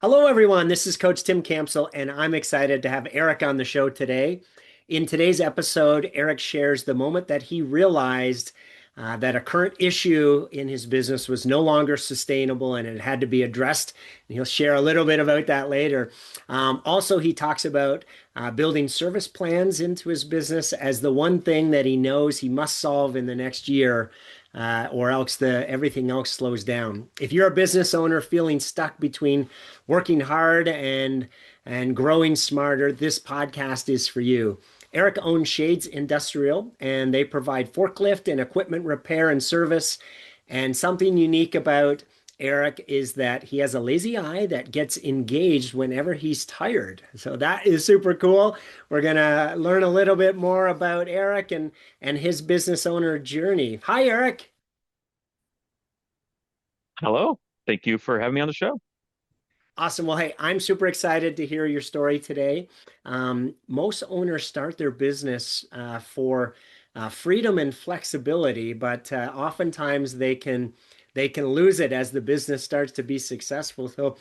Hello, everyone. This is Coach Tim Campbell, and I'm excited to have Eric on the show today. In today's episode, Eric shares the moment that he realized that a current issue in his business was no longer sustainable and it had to be addressed. And he'll share a little bit about that later. Also, he talks about building service plans into his business as the one thing that he knows he must solve in the next year or else the everything else slows down. If you're a business owner feeling stuck between working hard and growing smarter, this podcast is for you. Eric owns Shades Industrial, and they provide forklift and equipment repair and service. And something unique about Eric is that he has a lazy eye that gets engaged whenever he's tired. So that is super cool. We're gonna learn a little bit more about Eric and his business owner journey. Hi, Eric. Hello. Thank you for having me on the show. Awesome. Well, hey, I'm super excited to hear your story today. Most owners start their business for freedom and flexibility, but oftentimes they can lose it as the business starts to be successful. So,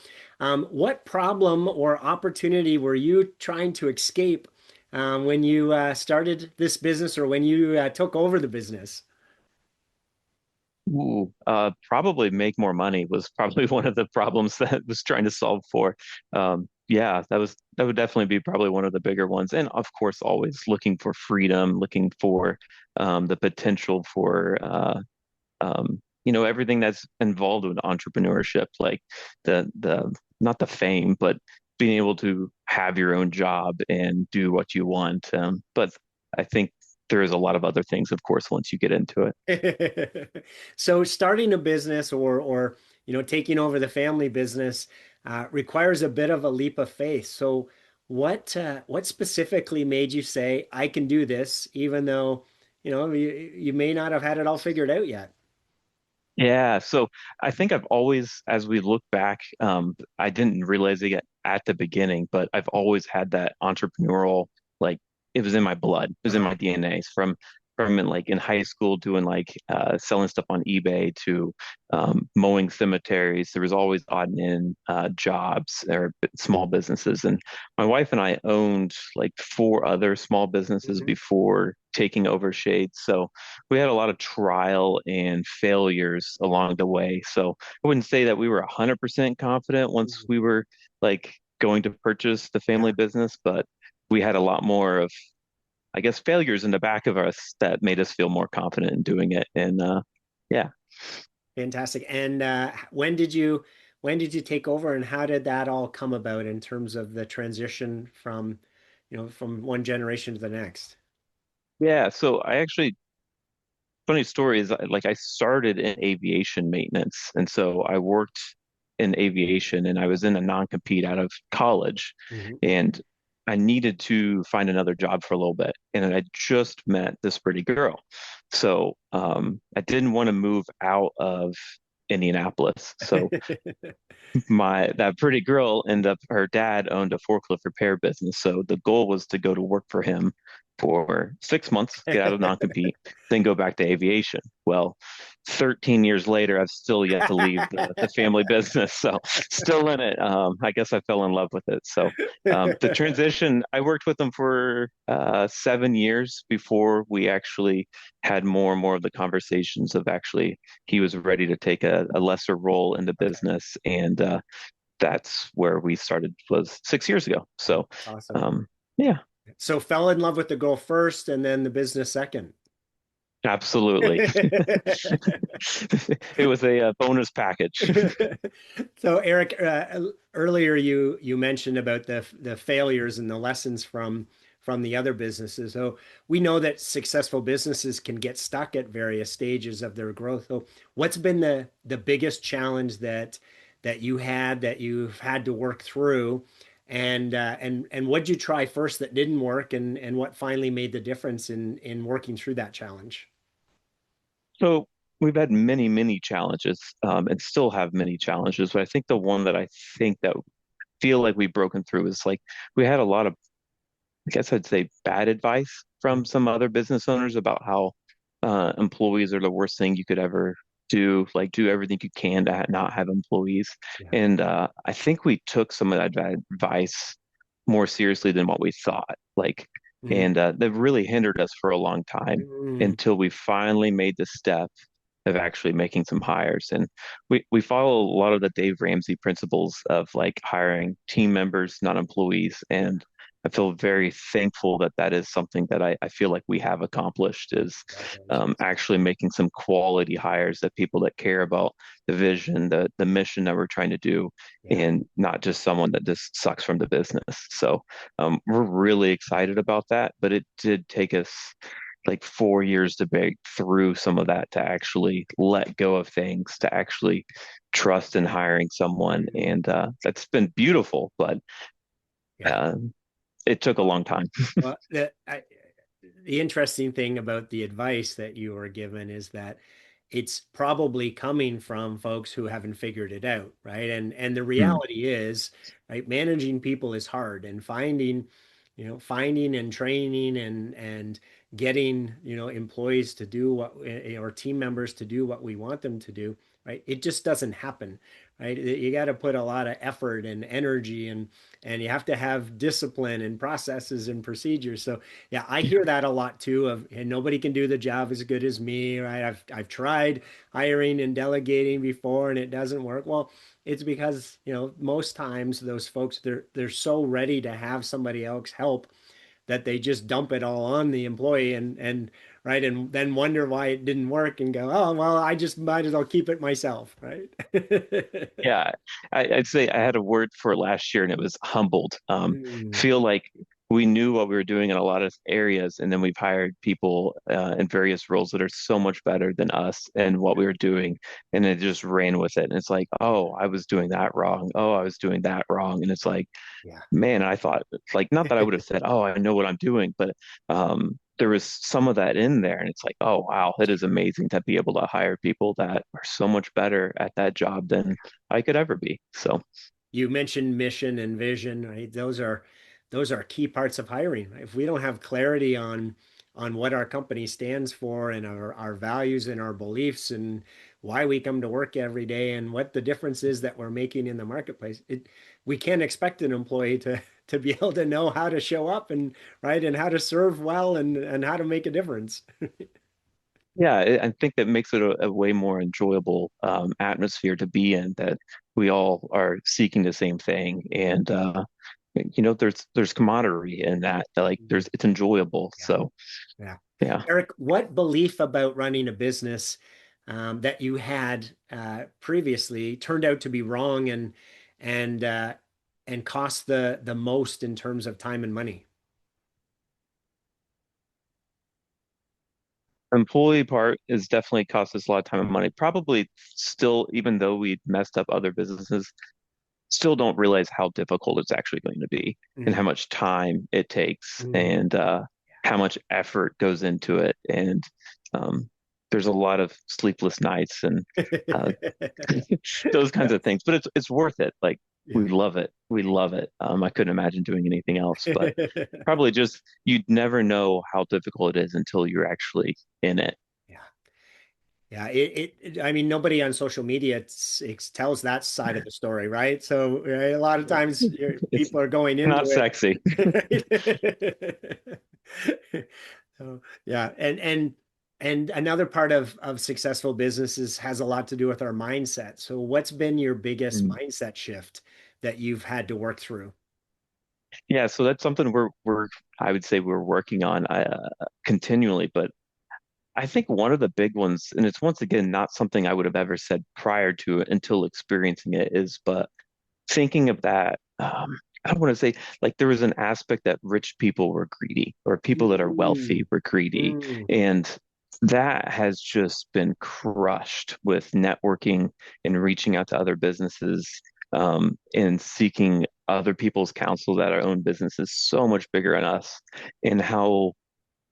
what problem or opportunity were you trying to escape when you started this business or when you took over the business? Probably make more money was probably one of the problems that I was trying to solve for. Yeah, that would definitely be probably one of the bigger ones. And of course, always looking for freedom, looking for the potential for everything that's involved with entrepreneurship, like the not the fame, but being able to have your own job and do what you want. But I think there is a lot of other things, of course, once you get into it. So starting a business or taking over the family business requires a bit of a leap of faith. So what specifically made you say I can do this, even though you may not have had it all figured out yet? Yeah, so I think I've always, as we look back, I didn't realize it at the beginning, but I've always had that entrepreneurial, like it was in my blood, it was in Uh-huh. my DNA from like in high school doing like selling stuff on eBay to mowing cemeteries. There was always odd and end jobs or small businesses, and my wife and I owned like four other small businesses Mhm. before taking over Shades. So we had a lot of trial and failures along the way. So I wouldn't say that we were 100% confident once Mhm. we were like going to purchase the family Yeah. business, but we had a lot more of, I guess, failures in the back of us that made us feel more confident in doing it. And yeah. Fantastic. And when did you take over and how did that all come about in terms of the transition from one generation to the next? Yeah, so I actually funny story is like I started in aviation maintenance, and so I worked in aviation, and I was in a non-compete out of college, Mhm. and I needed to find another job for a little bit, and I just met this pretty girl, so I didn't want to move out of Indianapolis, so my that pretty girl ended up her dad owned a forklift repair business, so the goal was to go to work for him for 6 months, get out of non-compete, then go back to aviation. Well, 13 years later, I've still yet to leave the family business, so still in it. I guess I fell in love with it. So the transition, I worked with them for 7 years before we actually had more and more of the conversations of actually he was ready to take a lesser role in the Okay. business, and that's where we started was 6 years ago. So That's awesome. um, yeah. So fell in love with the girl first and then the business second. Absolutely. It was a, bonus package. So Eric, earlier you mentioned about the failures and the lessons from the other businesses. So we know that successful businesses can get stuck at various stages of their growth. So what's been the biggest challenge that you had that you've had to work through? And what'd you try first that didn't work and what finally made the difference in working through that challenge? So we've had many, many challenges, and still have many challenges. But I think the one that I think that feel like we've broken through is like we had a lot of, I guess I'd say, bad advice from some other business owners about how employees are the worst thing you could ever do everything you can to not have employees. Yeah. And I think we took some of that advice more seriously than what we thought. Mm. And that really hindered us for a long time Mm. until we finally made the step of actually making some hires. And we follow a lot of the Dave Ramsey principles of like hiring team members, not employees. Yeah. And I feel very thankful that that is something that I feel like we have accomplished is Congratulations. actually making some quality hires that people that care about the vision, the mission that we're trying to do, Yeah. and not just someone that just sucks from the business. So we're really excited about that, but it did take us like 4 years to break through some of that to actually let go of things, to actually trust in hiring someone. Mm. And that's been beautiful, but Yeah. uh, it took a long time. Well, the interesting thing about the advice that you were given is that it's probably coming from folks who haven't figured it out, right? And the Hmm. reality is, right, managing people is hard and finding and training and getting, employees to do what or team members to do what we want them to do, right? It just doesn't happen, right? You got to put a lot of effort and energy and you have to have discipline and processes and procedures. So yeah, I hear that a lot too of and nobody can do the job as good as me, right? I've tried hiring and delegating before and it doesn't work. Well, it's because, most times those folks they're so ready to have somebody else help that they just dump it all on the employee and right and then wonder why it didn't work and go, oh, well, I just might as well keep it myself, right? Yeah, I'd say I had a word for last year and it was humbled. Mm, Feel like we knew what we were doing in a lot of areas, and then we've hired people in various roles that are so much better than us and what we were doing, and it just ran with it. And it's like, oh, I was doing that wrong. Oh, I was doing that wrong. And it's like, yeah. man, I thought like not that I would have said, oh, I know what I'm doing, but there was some of that in there, and it's like, oh wow, it is amazing to be able to hire people that are so much better at that job than I could ever be. So You mentioned mission and vision, right? Those are key parts of hiring. Right? If we don't have clarity on what our company stands for and our values and our beliefs and why we come to work every day and what the difference is that we're making in the marketplace, we can't expect an employee to be able to know how to show up and right and how to serve well and how to make a difference. yeah, I think that makes it a way more enjoyable atmosphere to be in. That we all are seeking the same thing, and there's camaraderie in that. Like there's it's enjoyable. Yeah. So Yeah. yeah. Eric, what belief about running a business that you had previously turned out to be wrong and and cost the most in terms of time and money? Employee part is definitely cost us a lot of time and money. Probably still, even though we messed up other businesses, still don't realize how difficult it's actually going to be and how Mm, much time it takes mm. and how much effort goes into it. And um, there's a lot of sleepless nights and uh, those kinds Yeah. of things. But it's worth it. Like we Yeah. love it. We love it. I couldn't imagine doing anything else. But probably just you'd never know how difficult it is until you're actually in it. Yeah. Yeah, I mean, nobody on social media tells that side of the story, right? So right, a lot of times It's people are going into not it. sexy. So, yeah, and another part of successful businesses has a lot to do with our mindset. So, what's been your biggest Mm. mindset shift that you've had to work through? Yeah, so that's something we're I would say we're working on continually. But I think one of the big ones, and it's once again not something I would have ever said prior to it until experiencing it, is but thinking of that. I don't want to say like there was an aspect that rich people were greedy or people that are wealthy Mm, were greedy, mm, and that has just been crushed with networking and reaching out to other businesses and seeking other people's counsel that our own business is so much bigger than us and how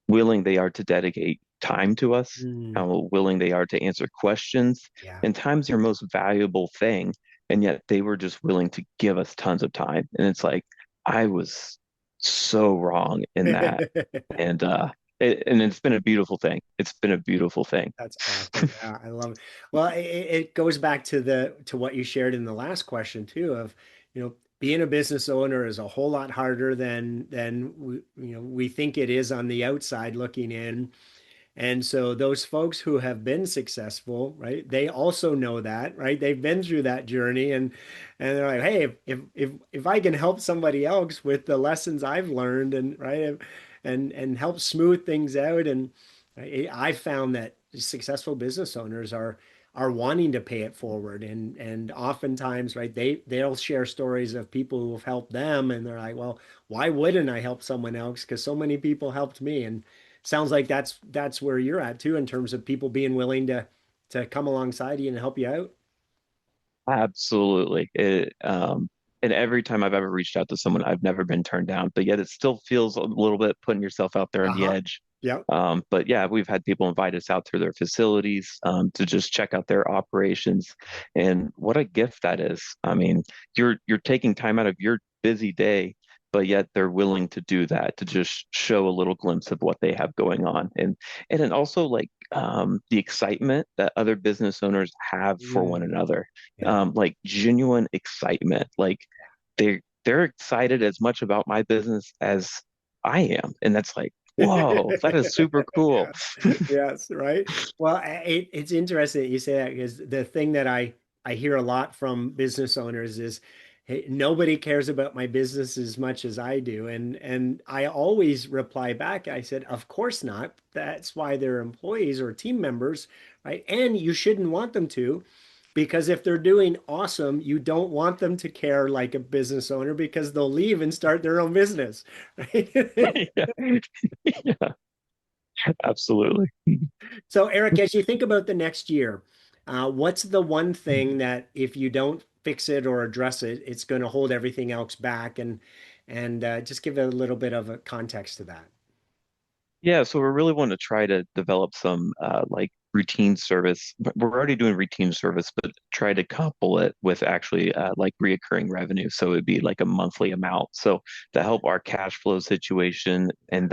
willing they are to dedicate time to us, mm. how willing they are to answer questions, Yeah. and time's your most valuable thing. And yet they were just willing to give us tons of time. And it's like, I was so wrong in that. And And it's been a beautiful thing. It's been a beautiful thing. That's awesome. Yeah, I love it. Well, it goes back to the to what you shared in the last question too of, being a business owner is a whole lot harder than we think it is on the outside looking in. And so those folks who have been successful, right, they also know that, right? They've been through that journey and they're like, hey, if I can help somebody else with the lessons I've learned and right and help smooth things out and I found that successful business owners are wanting to pay it forward and oftentimes right they'll share stories of people who've helped them and they're like, well, why wouldn't I help someone else? Because so many people helped me and sounds like that's where you're at too in terms of people being willing to come alongside you and help you out. Absolutely. And every time I've ever reached out to someone, I've never been turned down, but yet it still feels a little bit putting yourself out there on the Uh-huh. edge. Yep. But yeah, we've had people invite us out to their facilities to just check out their operations, and what a gift that is. I mean, you're taking time out of your busy day, but yet they're willing to do that to just show a little glimpse of what they have going on, and then also like the excitement that other business owners have for one Mm, another, yeah. like genuine excitement, like they're excited as much about my business as I am, and that's like, whoa, that is super cool. Yeah. Yes, right. Well, it's interesting that you say that because the thing that I hear a lot from business owners is, hey, nobody cares about my business as much as I do, and I always reply back. I said, of course not. That's why they're employees or team members, right? And you shouldn't want them to. Because if they're doing awesome, you don't want them to care like a business owner because they'll leave and start their own business, right? Yeah, yeah, absolutely. So, Eric, as you think about the next year, what's the one thing that if you don't fix it or address it, it's going to hold everything else back? And just give a little bit of a context to that. Yeah, so we're really wanting to try to develop some like routine service. We're already doing routine service, but try to couple it with actually like reoccurring revenue. So it'd be like a monthly amount. So to help our cash flow situation, and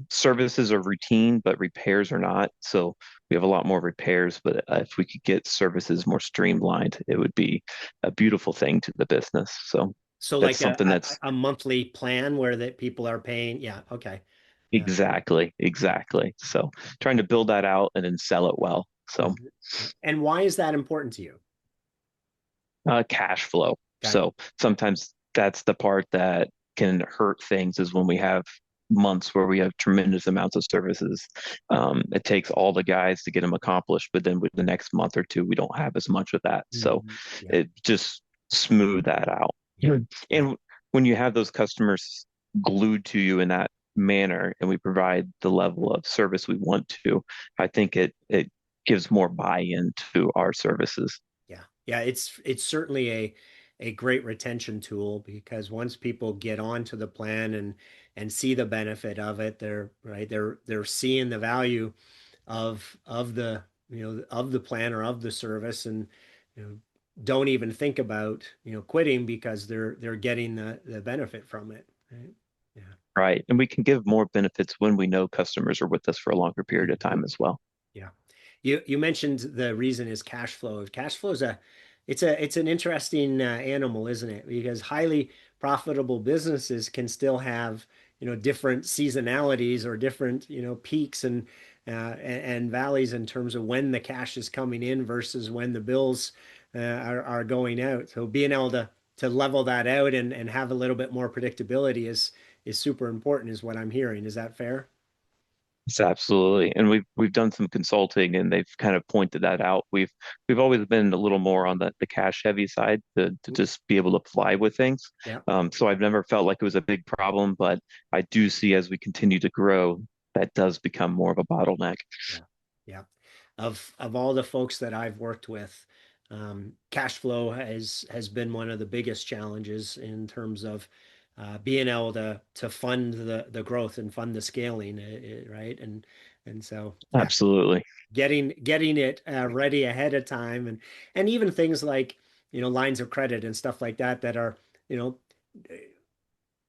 services are routine, but repairs are not. So we have a lot more repairs, but if we could get services more streamlined, it would be a beautiful thing to the business. So So, that's like something that's a monthly plan where that people are paying. Yeah. Okay. Yeah. exactly, exactly. So trying to build that out and then sell it well. So Mhm. Yeah. And why is that important to you? cash flow. Got So sometimes that's the part that can hurt things is when we have months where we have tremendous amounts of services. It takes all the guys to get them accomplished, but then with the next month or two, we don't have as much of that. So Mhm. Yeah. it just smooth that out. Yeah. Yeah. And when you have those customers glued to you in that manner and we provide the level of service we want to, I think it gives more buy-in to our services. Yeah. Yeah, it's certainly a great retention tool because once people get onto the plan and see the benefit of it, they're right, they're seeing the value of the of the plan or of the service and you know don't even think about quitting because they're getting the benefit from it. Right? Yeah. Right. And we can give more benefits when we know customers are with us for a longer period of Mhm. time as well. Yeah. You mentioned the reason is cash flow. Cash flow is it's an interesting animal, isn't it? Because highly profitable businesses can still have, different seasonalities or different, peaks and valleys in terms of when the cash is coming in versus when the bills are going out. So being able to level that out and have a little bit more predictability is super important, is what I'm hearing. Is that fair? It's absolutely. And we've done some consulting and they've kind of pointed that out. We've always been a little more on the cash heavy side to just be able to fly with things. Yeah. So I've never felt like it was a big problem, but I do see as we continue to grow, that does become more of a bottleneck. Yeah. Yeah. Of all the folks that I've worked with, cash flow has been one of the biggest challenges in terms of being able to fund the growth and fund the scaling, right? And so yeah, Absolutely. getting it ready ahead of time and even things like lines of credit and stuff like that that are you know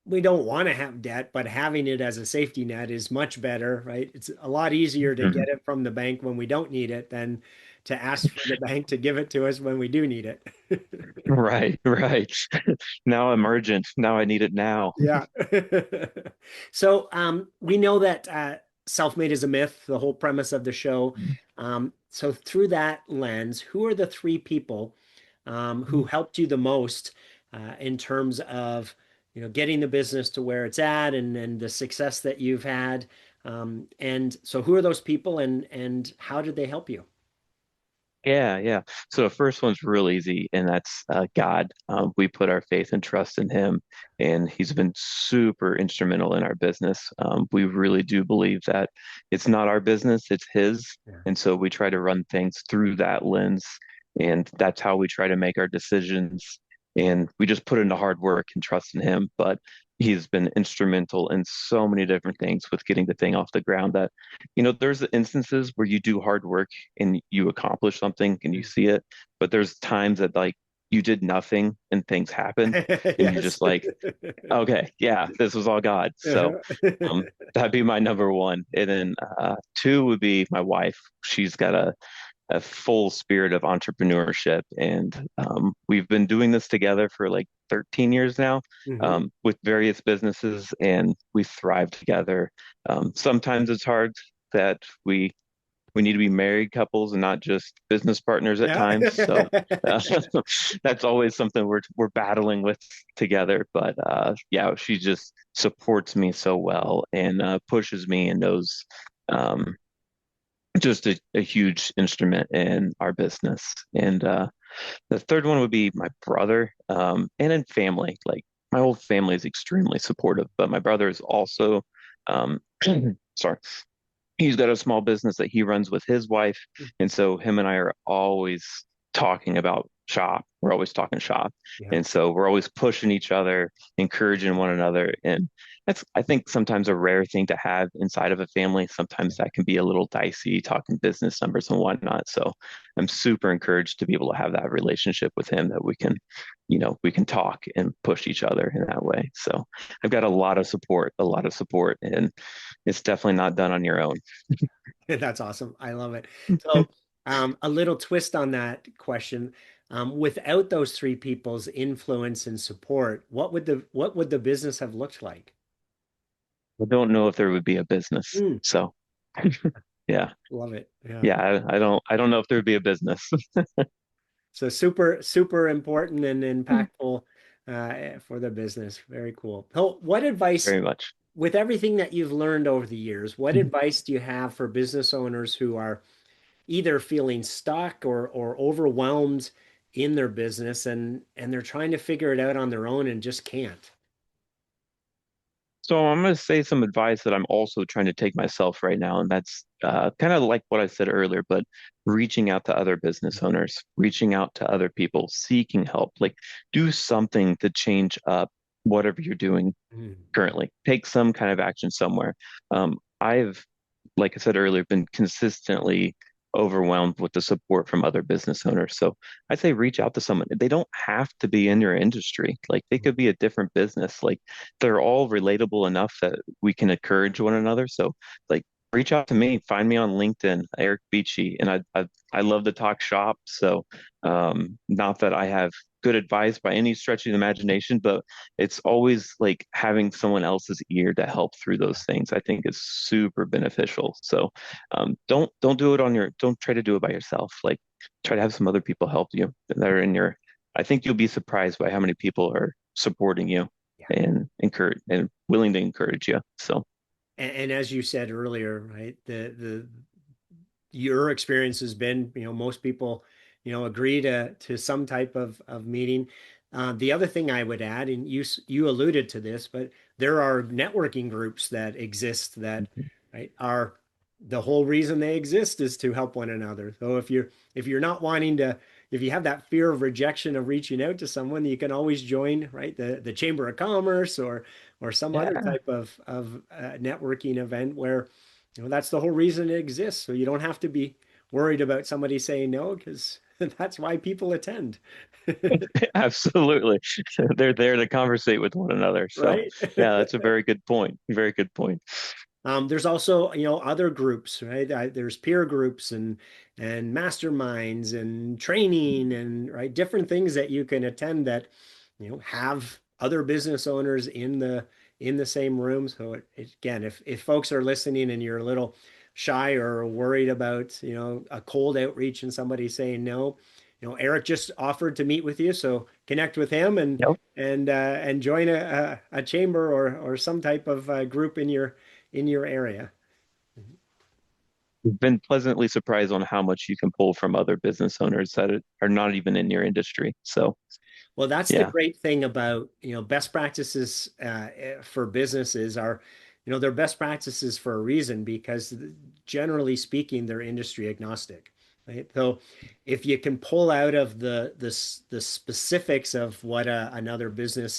we don't want to have debt, but having it as a safety net is much better, right? It's a lot easier to Mhm. get it from the bank when we don't need it than to ask for the bank to give it to us when we do need it. Right, right. Now I'm urgent. Now I need it now. Yeah. So we know that self-made is a myth, the whole premise of the show. So through that lens, who are the three people who helped you the most in terms of getting the business to where it's at and the success that you've had? And so who are those people and how did they help you? Yeah, yeah. So the first one's real easy, and that's God. We put our faith and trust in Him, and He's been super instrumental in our business. We really do believe that it's not our business, it's His. Yeah. And so we try to run things through that lens, and that's how we try to make our decisions. And we just put in the hard work and trust in Him. But He's been instrumental in so many different things with getting the thing off the ground that, there's instances where you do hard work and you accomplish something and you see it, but there's times that like you did nothing and things happen and you're Yes. just like, okay, yeah, this was all God. So Uh-huh. um that'd be my number one. And then two would be my wife. She's got a full spirit of entrepreneurship. And we've been doing this together for like 13 years now, Mhm. with various businesses, and we thrive together. Sometimes it's hard that we need to be married couples and not just business partners at Yeah. times. So uh, that's always something we're battling with together. But yeah, she just supports me so well and pushes me and knows. Um, just a huge instrument in our business. And the third one would be my brother, and in family. Like my whole family is extremely supportive, but my brother is also, um, sorry, he's got a small business that he runs with his wife. And so him and I are always talking about shop. We're always talking shop. Yeah. And so we're always pushing each other, encouraging one another. And that's, I think, sometimes a rare thing to have inside of a family. Sometimes that can be a little dicey talking business numbers and whatnot. So I'm super encouraged to be able to have that relationship with him that we can talk and push each other in that way. So I've got a lot of support, a lot of support. And it's definitely not done on your own. That's awesome. I love it. So, a little twist on that question. Without those three people's influence and support, what would the business have looked like? I don't know if there would be a business. Mm, So yeah, love it. Yeah. yeah, I don't know if there would be a business. So super, super important and Hmm. impactful for the business. Very cool. So, what advice, Very much. with everything that you've learned over the years, what advice do you have for business owners who are either feeling stuck or overwhelmed in their business and they're trying to figure it out on their own and just can't. So I'm going to say some advice that I'm also trying to take myself right now, and that's kind of like what I said earlier, but reaching out to other business owners, reaching out to other people, seeking help, like do something to change up whatever you're doing Mm. currently. Take some kind of action somewhere. I've, like I said earlier, been consistently overwhelmed with the support from other business owners. So I'd say reach out to someone. They don't have to be in your industry. Like they could be a different business. Like they're all relatable enough that we can encourage one another. So like reach out to me, find me on LinkedIn, Eric Beachy, and I love to talk shop. So not that I have good advice by any stretch of the imagination, but it's always like having someone else's ear to help through those things. I think is super beneficial. So don't do it on your don't try to do it by yourself. Like try to have some other people help you that are in your. I think you'll be surprised by how many people are supporting you Yeah. and encourage and willing to encourage you. So And as you said earlier, right, the your experience has been, most people, agree to some type of meeting. The other thing I would add, and you alluded to this, but there are networking groups that exist that, right, are the whole reason they exist is to help one another. So if you're not wanting to, if you have that fear of rejection of reaching out to someone, you can always join, right, the Chamber of Commerce or some other yeah, type of networking event where that's the whole reason it exists. So you don't have to be worried about somebody saying no, because that's why people attend. Absolutely. They're there to conversate with one another. So, right? yeah, that's a very good point. Very good point. There's also, other groups, right? There's peer groups and masterminds and training and right different things that you can attend that, have other business owners in the same room. So again, if folks are listening and you're a little shy or worried about, a cold outreach and somebody saying no, Eric just offered to meet with you, so connect with him Yep. and join a chamber or some type of group in your area. I've been pleasantly surprised on how much you can pull from other business owners that are not even in your industry. So, Well, that's the yeah. great thing about, best practices for businesses are, they're best practices for a reason because generally speaking, they're industry agnostic, right? So if you can pull out of the specifics of what another business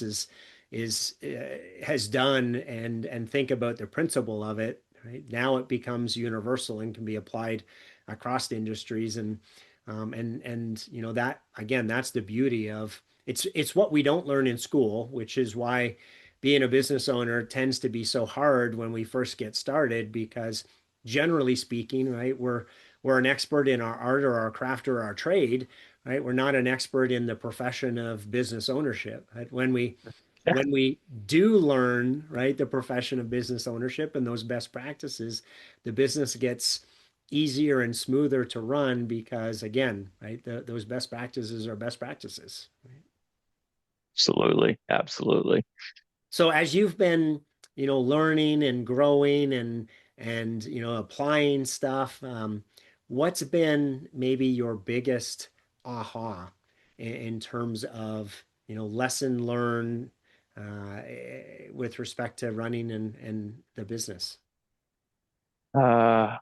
has done and think about the principle of it, right? Now it becomes universal and can be applied across industries and that again, that's the beauty of it's what we don't learn in school, which is why being a business owner tends to be so hard when we first get started because generally speaking, right, we're an expert in our art or our craft or our trade, right? We're not an expert in the profession of business ownership. Right? Yeah, When we do learn, right, the profession of business ownership and those best practices, the business gets easier and smoother to run because again, right, those best practices are best practices. Right? absolutely. Absolutely. So as you've been, learning and growing and applying stuff, what's been maybe your biggest aha in terms of, lesson learned with respect to running and the business? Uh,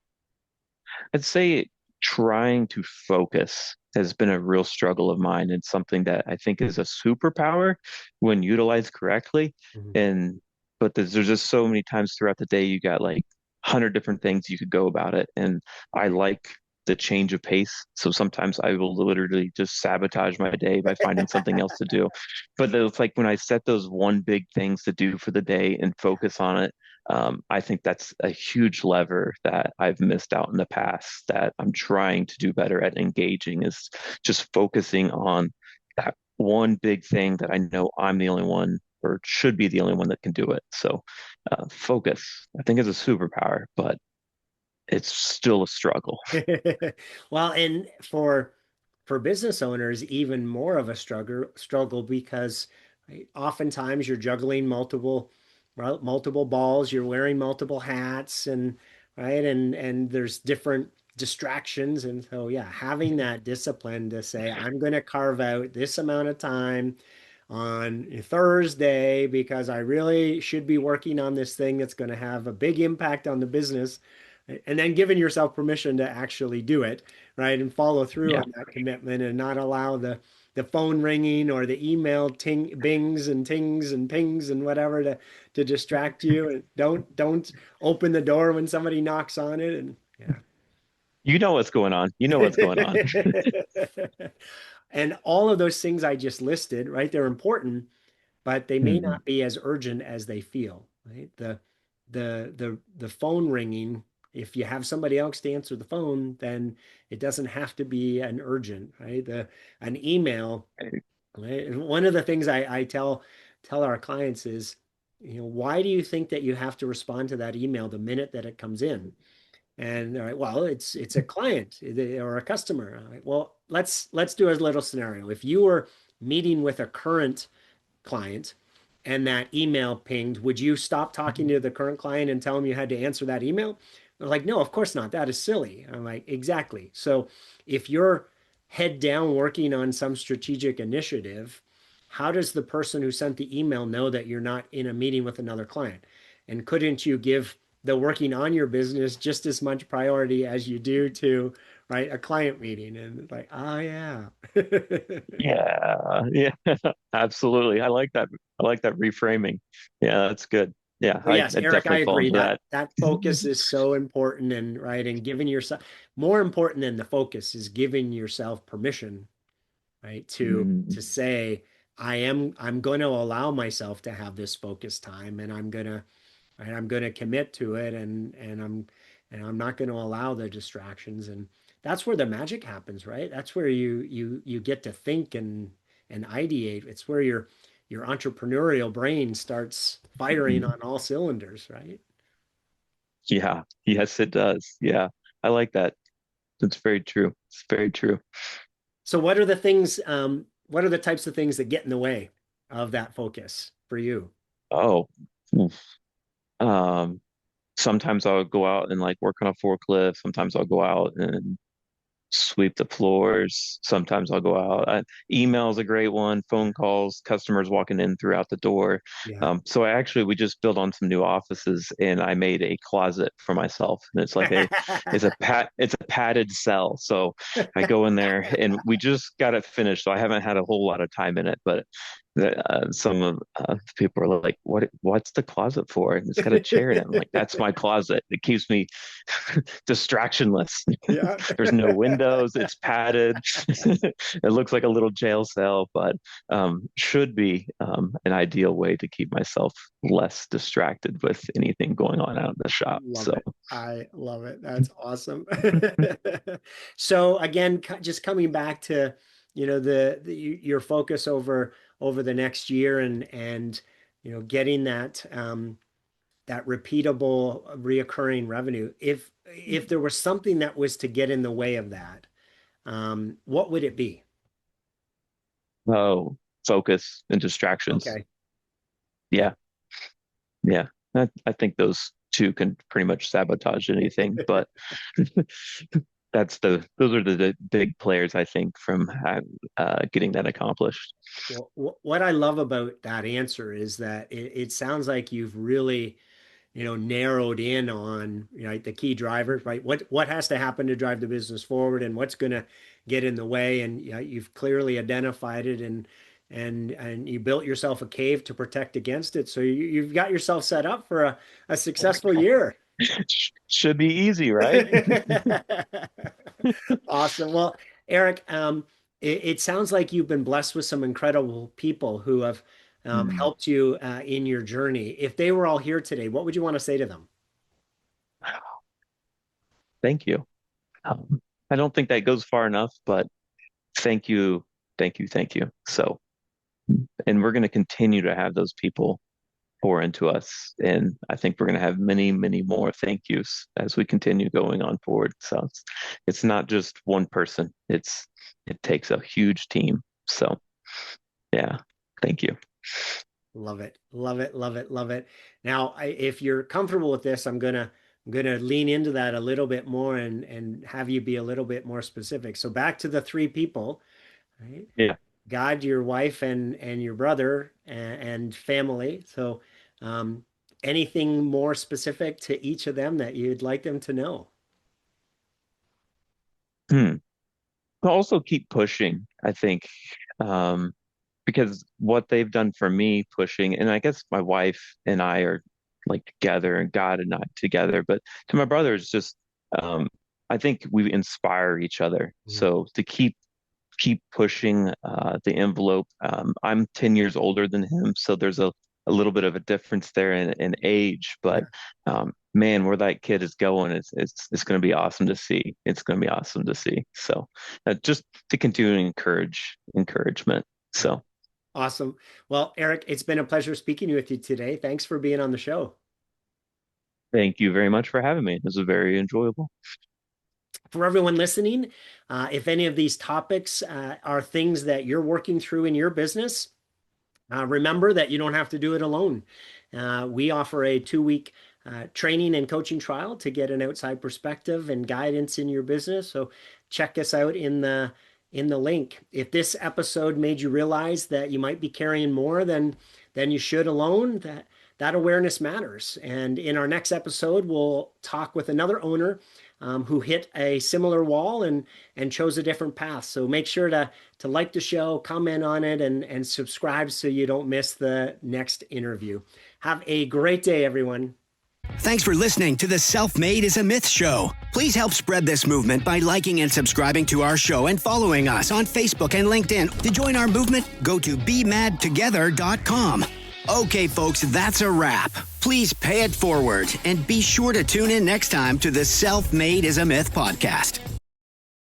I'd say trying to focus has been a real struggle of mine and something that I think is a superpower when utilized correctly. Mhm. And but there's just so many times throughout the day you got like 100 different things you could go about it. And I like the change of pace. So sometimes I will literally just sabotage my day by finding something else to do. But it's like when I set those one big things to do for the day and focus on it, I think that's a huge lever that I've missed out in the past that I'm trying to do better at engaging is just focusing on that one big thing that I know I'm the only one or should be the only one that can do it. So, focus, I think, is a superpower, but it's still a struggle. Well, and for business owners, even more of a struggle because right, oftentimes you're juggling multiple balls, you're wearing multiple hats and right and there's different distractions. And so yeah, having that discipline to say, I'm going to carve out this amount of time on Thursday because I really should be working on this thing that's going to have a big impact on the business and then giving yourself permission to actually do it, right? And follow through Yeah. on that commitment and not allow the phone ringing or the email bings and tings and pings and whatever to distract you. And don't open the door when somebody knocks on it. And yeah. You know what's going on. You know what's going on. And all of those things I just listed, right? They're important, but they may Mhm. not be as urgent as they feel, right? The phone ringing, if you have somebody else to answer the phone, then it doesn't have to be an urgent, right? An email, right? And one of the things I tell our clients is, why do you think that you have to respond to that email the minute that it comes in? And all right, well, it's a client or a customer. All right, well, let's do a little scenario. If you were meeting with a current client and that email pinged, would you stop talking to the current client and tell them you had to answer that email? They're like, no, of course not. That is silly. I'm like, exactly. So if you're head down working on some strategic initiative, how does the person who sent the email know that you're not in a meeting with another client? And couldn't you give the working on your business just as much priority as you do to, right, a client meeting? And it's like, oh, yeah. Yeah, yeah, absolutely. I like that. I like that reframing. Yeah, that's good. Yeah, So yes, I Eric, I definitely fall agree into that that. that focus is so important and right and giving yourself more important than the focus is giving yourself permission, right? To Mm, say, I'm going to allow myself to have this focus time, and I'm going to commit to it, and I'm not going to allow the distractions. And that's where the magic happens, right? That's where you get to think and ideate. It's where your entrepreneurial brain starts firing mm. on all cylinders, right? Yeah. Yes, it does. Yeah. I like that. It's very true. It's very true. So what are the types of things that get in the way of that focus for you? Oh, oof. Um, sometimes I'll go out and like work on a forklift. Sometimes I'll go out and sweep the floors. Sometimes I'll go out. Email is a great one. Yeah. Phone calls, customers walking in throughout the door. Yeah. So we just built on some new offices, and I made a closet for myself, and it's a padded cell. So I go in there, and we just got it finished, so I haven't had a whole lot of time in it, but. Some of the people are like, what's the closet for? And it's got a chair in it. I'm like, that's my closet. It keeps me distractionless. Yeah. There's no windows. It's padded. It looks like a little jail cell, but should be an ideal way to keep myself less distracted with anything going on out in the shop. Love So it. I love it. That's awesome. So again, just coming back to, your focus over the next year and getting that repeatable, reoccurring revenue. If there was something that was to get in the way of that, what would it be? oh, focus and distractions. Okay. Yeah. Yeah, yeah. I think those two can pretty much sabotage anything, but those are the big players I think from getting that accomplished. Well, what I love about that answer is that it sounds like you've really narrowed in on, the key drivers, right? What has to happen to drive the business forward and what's going to get in the way. And you've clearly identified it and you built yourself a cave to protect against it. So you've got yourself set up for a successful year. Should be easy, right? Awesome. Well, Eric, it sounds like you've been blessed with some incredible people who have Hmm. helped you in your journey. If they were all here today, what would you want to say to them? Thank you. I don't think that goes far enough, but thank you, thank you, thank you. So, and we're going to continue to have those people pour into us. And I think we're going to have many, many more thank yous as we continue going on forward. So it's not just one person. It takes a huge team. So yeah, thank you. Love it. Love it. Love it. Love it. Now, if you're comfortable with this, I'm gonna lean into that a little bit more and have you be a little bit more specific. So back to the three people, right? Yeah. God, your wife, and your brother and family. So, um, anything more specific to each of them that you'd like them to know? Hmm. But also keep pushing, I think. Um, because what they've done for me pushing, and I guess my wife and I are like together and God and I together, but to my brother, it's just, um, I think we inspire each other. Mhm. So to keep pushing the envelope. I'm 10 years older than him, so there's a little bit of a difference there in age, but Yeah. man, where that kid is going, it's going to be awesome to see. It's going to be awesome to see. So just to continue to encouragement. Yeah. So Awesome. Well, Eric, it's been a pleasure speaking with you today. Thanks for being on the show. thank you very much for having me. This was very enjoyable. For everyone listening, if any of these topics are things that you're working through in your business, remember that you don't have to do it alone. We offer a 2 week training and coaching trial to get an outside perspective and guidance in your business. So check us out in the link. If this episode made you realize that you might be carrying more than you should alone, that awareness matters. And in our next episode, we'll talk with another owner who hit a similar wall and chose a different path. So make sure to like the show, comment on it, and subscribe so you don't miss the next interview. Have a great day, everyone. Thanks for listening to the Self-Made is a Myth show. Please help spread this movement by liking and subscribing to our show and following us on Facebook and LinkedIn. To join our movement, go to BeMadTogether.com. Okay, folks, that's a wrap. Please pay it forward and be sure to tune in next time to the Self-Made is a Myth podcast.